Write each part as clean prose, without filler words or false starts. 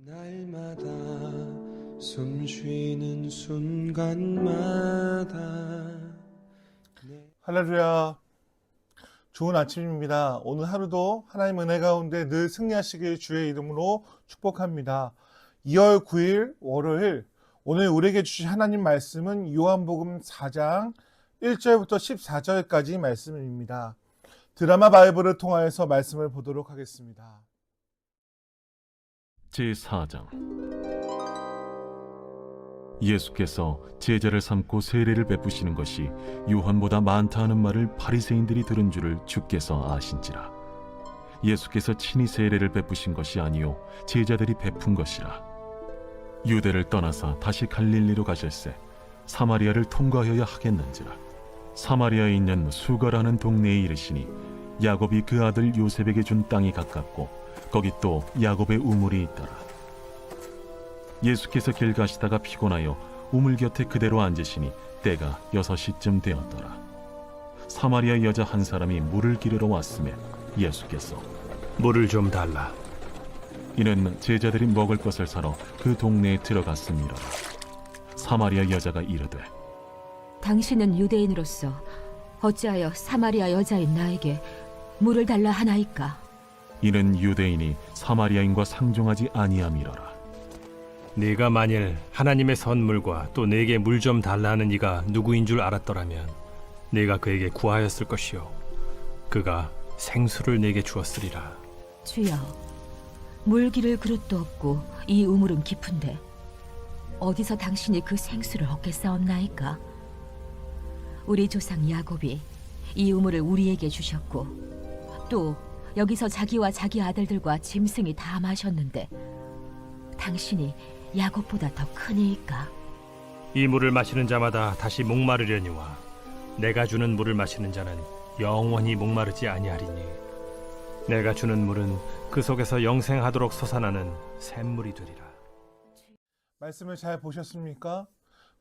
날마다 숨 쉬는 순간마다 할렐루야. 좋은 아침입니다. 오늘 하루도 하나님 은혜 가운데 늘 승리하시길 주의 이름으로 축복합니다. 2월 9일 월요일, 오늘 우리에게 주신 하나님 말씀은 요한복음 4장 1절부터 14절까지 말씀입니다. 드라마 바이블을 통하여서 말씀을 보도록 하겠습니다. 제4장. 예수께서 제자를 삼고 세례를 베푸시는 것이 요한보다 많다 하는 말을 바리새인들이 들은 줄을 주께서 아신지라. 예수께서 친히 세례를 베푸신 것이 아니요 제자들이 베푼 것이라. 유대를 떠나사 다시 갈릴리로 가실새 사마리아를 통과하여야 하겠는지라. 사마리아에 있는 수가라는 동네에 이르시니 야곱이 그 아들 요셉에게 준 땅이 가깝고 거기 또 야곱의 우물이 있더라. 예수께서 길 가시다가 피곤하여 우물 곁에 그대로 앉으시니 때가 6시쯤 되었더라. 사마리아 여자 한 사람이 물을 기르러 왔음에 예수께서 물을 좀 달라. 이는 제자들이 먹을 것을 사러 그 동네에 들어갔음이로라. 사마리아 여자가 이르되 당신은 유대인으로서 어찌하여 사마리아 여자인 나에게 물을 달라 하나이까? 이는 유대인이 사마리아인과 상종하지 아니함이로라. 네가 만일 하나님의 선물과 또 내게 물 좀 달라 하는 이가 누구인 줄 알았더라면 네가 그에게 구하였을 것이요 그가 생수를 내게 주었으리라. 주여, 물 기를 그릇도 없고 이 우물은 깊은데 어디서 당신이 그 생수를 얻겠사옵나이까? 우리 조상 야곱이 이 우물을 우리에게 주셨고 또 여기서 자기와 자기 아들들과 짐승이 다 마셨는데 당신이 야곱보다 더 크니이까? 이 물을 마시는 자마다 다시 목마르려니와 내가 주는 물을 마시는 자는 영원히 목마르지 아니하리니 내가 주는 물은 그 속에서 영생하도록 솟아나는 샘물이 되리라. 말씀을 잘 보셨습니까?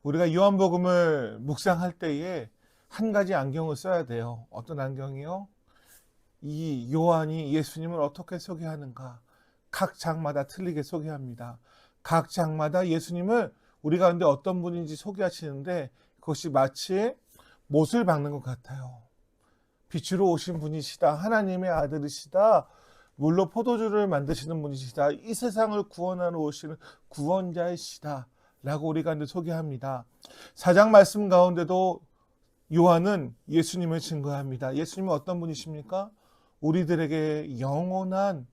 우리가 요한복음을 묵상할 때에 한 가지 안경을 써야 돼요. 어떤 안경이요? 이 요한이 예수님을 어떻게 소개하는가? 각 장마다 틀리게 소개합니다. 각 장마다 예수님을 우리 가운데 어떤 분인지 소개하시는데 그것이 마치 못을 박는 것 같아요. 빛으로 오신 분이시다. 하나님의 아들이시다. 물로 포도주를 만드시는 분이시다. 이 세상을 구원하러 오시는 구원자이시다. 라고 우리 가운데 소개합니다. 4장 말씀 가운데도 요한은 예수님을 증거합니다. 예수님은 어떤 분이십니까? 우리들에게 영원한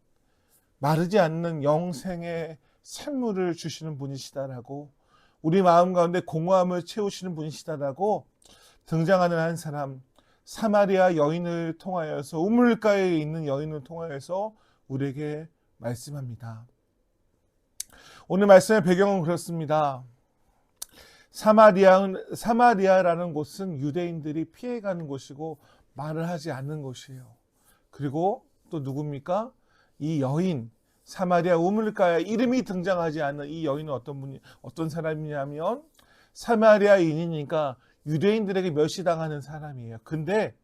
마르지 않는 영생의 샘물을 주시는 분이시다라고, 우리 마음 가운데 공허함을 채우시는 분이시다라고 등장하는 한 사람, 사마리아 여인을 통하여서, 우물가에 있는 여인을 통하여서 우리에게 말씀합니다. 오늘 말씀의 배경은 그렇습니다. 사마리아라는 곳은 유대인들이 피해가는 곳이고 말을 하지 않는 곳이에요. 그리고 또 누굽니까? 이 여인, 사마리아 우물가에 이름이 등장하지 않는 이 여인은 어떤 사람이냐면 사마리아인이니까 유대인들에게 멸시당하는 사람이에요. 근데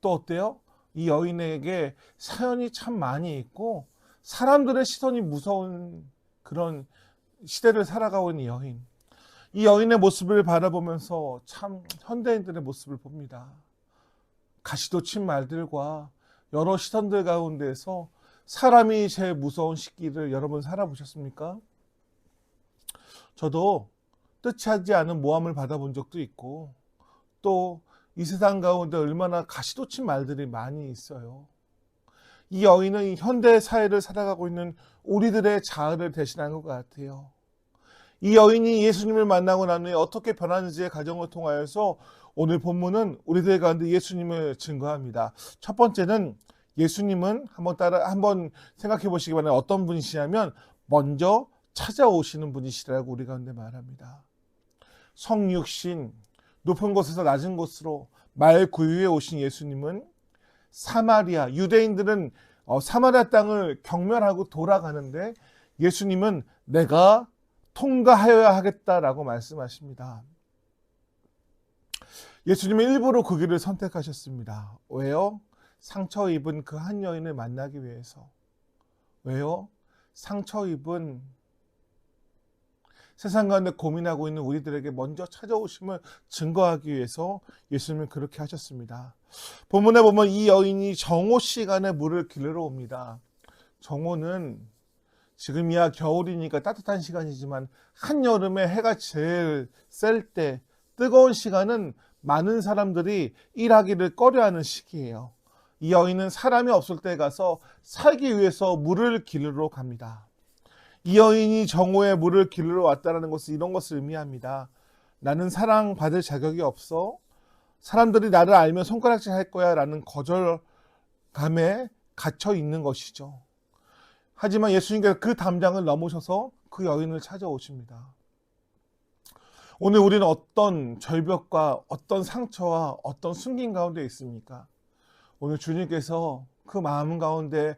또 어때요? 이 여인에게 사연이 참 많이 있고 사람들의 시선이 무서운 그런 시대를 살아가고 있는 여인. 이 여인의 모습을 바라보면서 참 현대인들의 모습을 봅니다. 가시도 친 말들과 여러 시선들 가운데서 사람이 제일 무서운 시기를 여러분 살아보셨습니까? 저도 뜻하지 않은 모함을 받아본 적도 있고 또 이 세상 가운데 얼마나 가시도 친 말들이 많이 있어요. 이 여인은 현대 사회를 살아가고 있는 우리들의 자아를 대신한 것 같아요. 이 여인이 예수님을 만나고 난 후에 어떻게 변하는지의 과정을 통하여서 오늘 본문은 우리들 가운데 예수님을 증거합니다. 첫 번째는 예수님은 한번 생각해 보시기 바랍니다. 어떤 분이시냐면 먼저 찾아오시는 분이시라고 우리 가운데 말합니다. 성육신, 높은 곳에서 낮은 곳으로 말 구유에 오신 예수님은 사마리아, 유대인들은 사마리아 땅을 경멸하고 돌아가는데 예수님은 내가 통과하여야 하겠다라고 말씀하십니다. 예수님은 일부러 그 길을 선택하셨습니다. 왜요? 상처 입은 그 한 여인을 만나기 위해서. 왜요? 상처 입은 세상 가운데 고민하고 있는 우리들에게 먼저 찾아오심을 증거하기 위해서 예수님은 그렇게 하셨습니다. 본문에 보면 이 여인이 정오 시간에 물을 길르러 옵니다. 정오는 지금이야 겨울이니까 따뜻한 시간이지만 한여름에 해가 제일 셀 때 뜨거운 시간은 많은 사람들이 일하기를 꺼려하는 시기예요. 이 여인은 사람이 없을 때 가서 살기 위해서 물을 길르러 갑니다. 이 여인이 정오에 물을 길르러 왔다는 것은 이런 것을 의미합니다. 나는 사랑받을 자격이 없어. 사람들이 나를 알면 손가락질 할 거야 라는 거절감에 갇혀 있는 것이죠. 하지만 예수님께서 그 담장을 넘으셔서 그 여인을 찾아오십니다. 오늘 우리는 어떤 절벽과 어떤 상처와 어떤 숨긴 가운데 있습니까? 오늘 주님께서 그 마음 가운데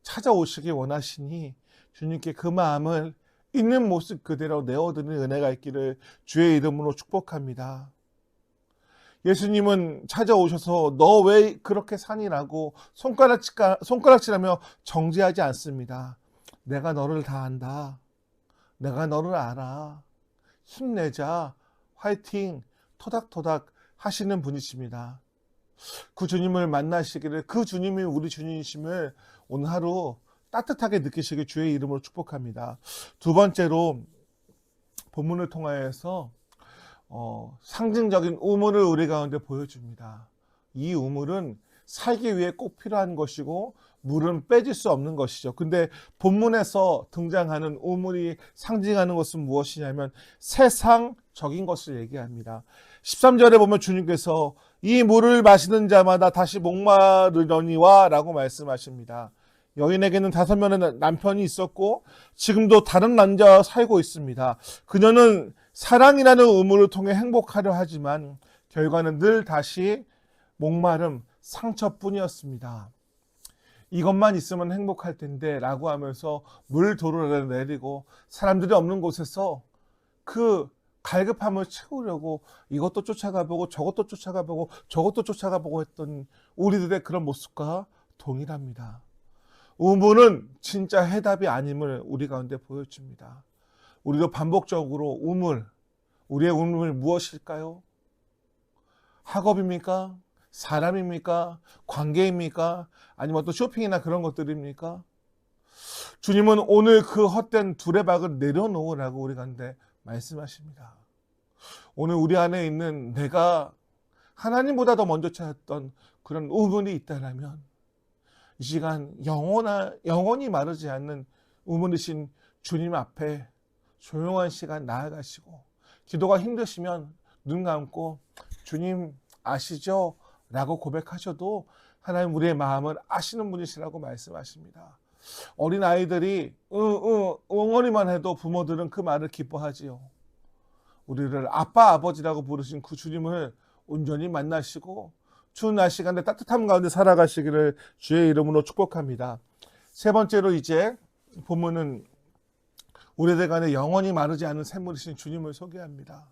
찾아오시기 원하시니 주님께 그 마음을 있는 모습 그대로 내어드리는 은혜가 있기를 주의 이름으로 축복합니다. 예수님은 찾아오셔서 너 왜 그렇게 산이라고 손가락질하며 정죄하지 않습니다. 내가 너를 다 안다. 내가 너를 알아. 힘내자. 화이팅. 토닥토닥 하시는 분이십니다. 그 주님을 만나시기를, 그 주님이 우리 주님이심을 오늘 하루 따뜻하게 느끼시길 주의 이름으로 축복합니다. 두 번째로 본문을 통하여서 상징적인 우물을 우리 가운데 보여줍니다. 이 우물은 살기 위해 꼭 필요한 것이고 물은 빼질 수 없는 것이죠. 근데 본문에서 등장하는 우물이 상징하는 것은 무엇이냐면 세상적인 것을 얘기합니다. 13절에 보면 주님께서 이 물을 마시는 자마다 다시 목마르려니와 라고 말씀하십니다. 여인에게는 5명의 남편이 있었고 지금도 다른 남자와 살고 있습니다. 그녀는 사랑이라는 우물을 통해 행복하려 하지만 결과는 늘 다시 목마름, 상처뿐이었습니다. 이것만 있으면 행복할 텐데 라고 하면서 물도로를 내리고 사람들이 없는 곳에서 그 갈급함을 채우려고 이것도 쫓아가보고 저것도 쫓아가보고 저것도 쫓아가보고 했던 우리들의 그런 모습과 동일합니다. 우물은 진짜 해답이 아님을 우리 가운데 보여줍니다. 우리도 반복적으로 우리의 우물 무엇일까요? 학업입니까? 사람입니까? 관계입니까? 아니면 또 쇼핑이나 그런 것들입니까? 주님은 오늘 그 헛된 두레박을 내려놓으라고 우리 가운데 말씀하십니다. 오늘 우리 안에 있는 내가 하나님보다 더 먼저 찾았던 그런 우물이 있다면 이 시간 영원히 마르지 않는 우물이신 주님 앞에 조용한 시간 나아가시고 기도가 힘드시면 눈 감고 주님 아시죠? 라고 고백하셔도 하나님 우리의 마음을 아시는 분이시라고 말씀하십니다. 어린 아이들이 응원이만 해도 부모들은 그 말을 기뻐하지요. 우리를 아빠 아버지라고 부르신 그 주님을 온전히 만나시고 추운 낮 시간에 따뜻함 가운데 살아가시기를 주의 이름으로 축복합니다. 세 번째로 이제 본문은 우리들 간에 영원히 마르지 않는 샘물이신 주님을 소개합니다.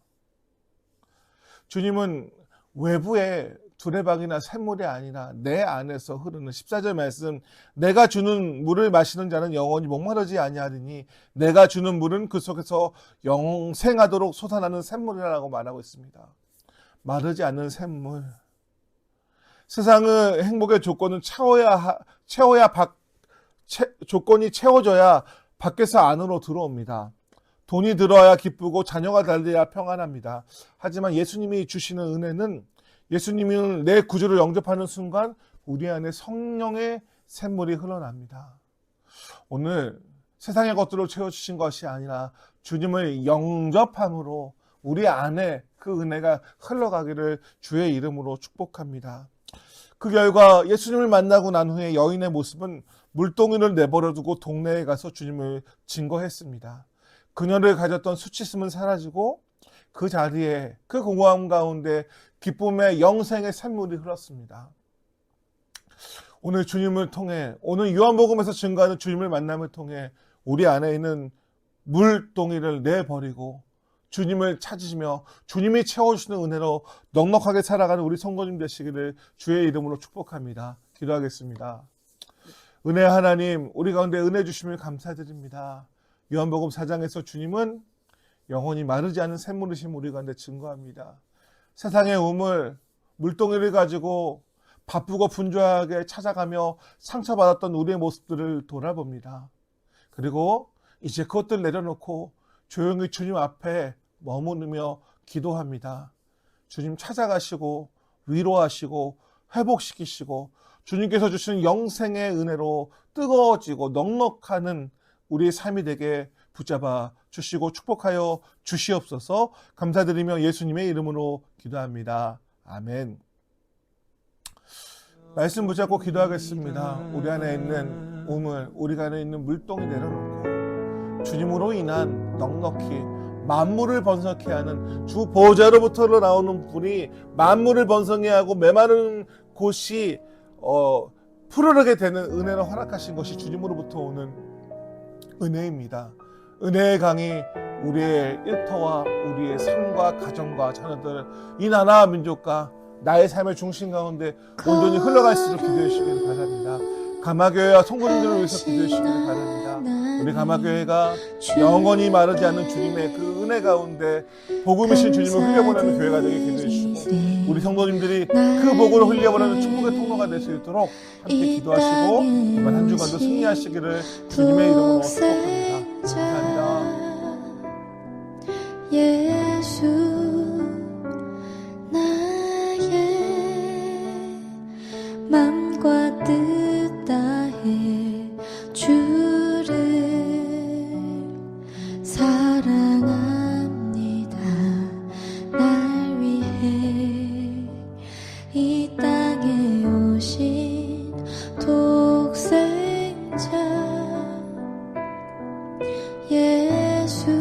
주님은 외부의 두레박이나 샘물이 아니라 내 안에서 흐르는 14절 말씀, 내가 주는 물을 마시는 자는 영원히 목마르지 아니하리니 내가 주는 물은 그 속에서 영생하도록 솟아나는 샘물이라고 말하고 있습니다. 마르지 않는 샘물. 세상의 행복의 조건은 조건이 채워져야 밖에서 안으로 들어옵니다. 돈이 들어야 기쁘고 자녀가 달려야 평안합니다. 하지만 예수님이 주시는 은혜는 예수님이 내 구주를 영접하는 순간 우리 안에 성령의 샘물이 흘러납니다. 오늘 세상의 것들로 채워주신 것이 아니라 주님을 영접함으로 우리 안에 그 은혜가 흘러가기를 주의 이름으로 축복합니다. 그 결과 예수님을 만나고 난 후에 여인의 모습은 물동이를 내버려두고 동네에 가서 주님을 증거했습니다. 그녀를 가졌던 수치심은 사라지고 그 자리에 그 공허함 가운데 기쁨의 영생의 샘물이 흘렀습니다. 오늘 주님을 통해 오늘 요한복음에서 증거하는 주님을 만남을 통해 우리 안에 있는 물동이를 내버리고 주님을 찾으시며 주님이 채워주시는 은혜로 넉넉하게 살아가는 우리 성도님 되시기를 주의 이름으로 축복합니다. 기도하겠습니다. 은혜 하나님, 우리 가운데 은혜 주심을 감사드립니다. 요한복음 4장에서 주님은 영원히 마르지 않은 샘물이신 우리 가운데 증거합니다. 세상의 우물, 물동이를 가지고 바쁘고 분주하게 찾아가며 상처받았던 우리의 모습들을 돌아봅니다. 그리고 이제 그것들 내려놓고 조용히 주님 앞에 머무르며 기도합니다. 주님 찾아가시고 위로하시고 회복시키시고 주님께서 주시는 영생의 은혜로 뜨거워지고 넉넉하는 우리의 삶이 되게 붙잡아 주시고 축복하여 주시옵소서. 감사드리며 예수님의 이름으로 기도합니다. 아멘. 말씀 붙잡고 기도하겠습니다. 우리 안에 있는 우물, 우리 안에 있는 물동이 내려놓고 주님으로 인한 넉넉히 만물을 번성케 하는 주 보좌로부터 나오는 불이 만물을 번성케 하고 메마른 곳이 푸르르게 되는 은혜를 허락하신 것이 주님으로부터 오는 은혜입니다. 은혜의 강이 우리의 일터와 우리의 삶과 가정과 자녀들, 이 나라 민족과 나의 삶의 중심 가운데 온전히 흘러갈 수 있도록 기도해 주시길 바랍니다. 가마교회와 성도님들을 위해서 기도해 주시길 바랍니다. 우리 가마교회가 영원히 마르지 않는 주님의 그 은혜 가운데 복음이신 주님을 흘려보내는 교회가 되게 기도해 주시고, 우리 성도님들이 그 복을 흘려보내는 축복의 통로가 될 수 있도록 함께 기도하시고 이번 한 주간도 승리하시기를 주님의 이름으로 축복합니다. 감사합니다. 예수 나의 맘과 뜻 다해 주를 사랑합니다. 날 위해 이 땅에 오신 독생자 예수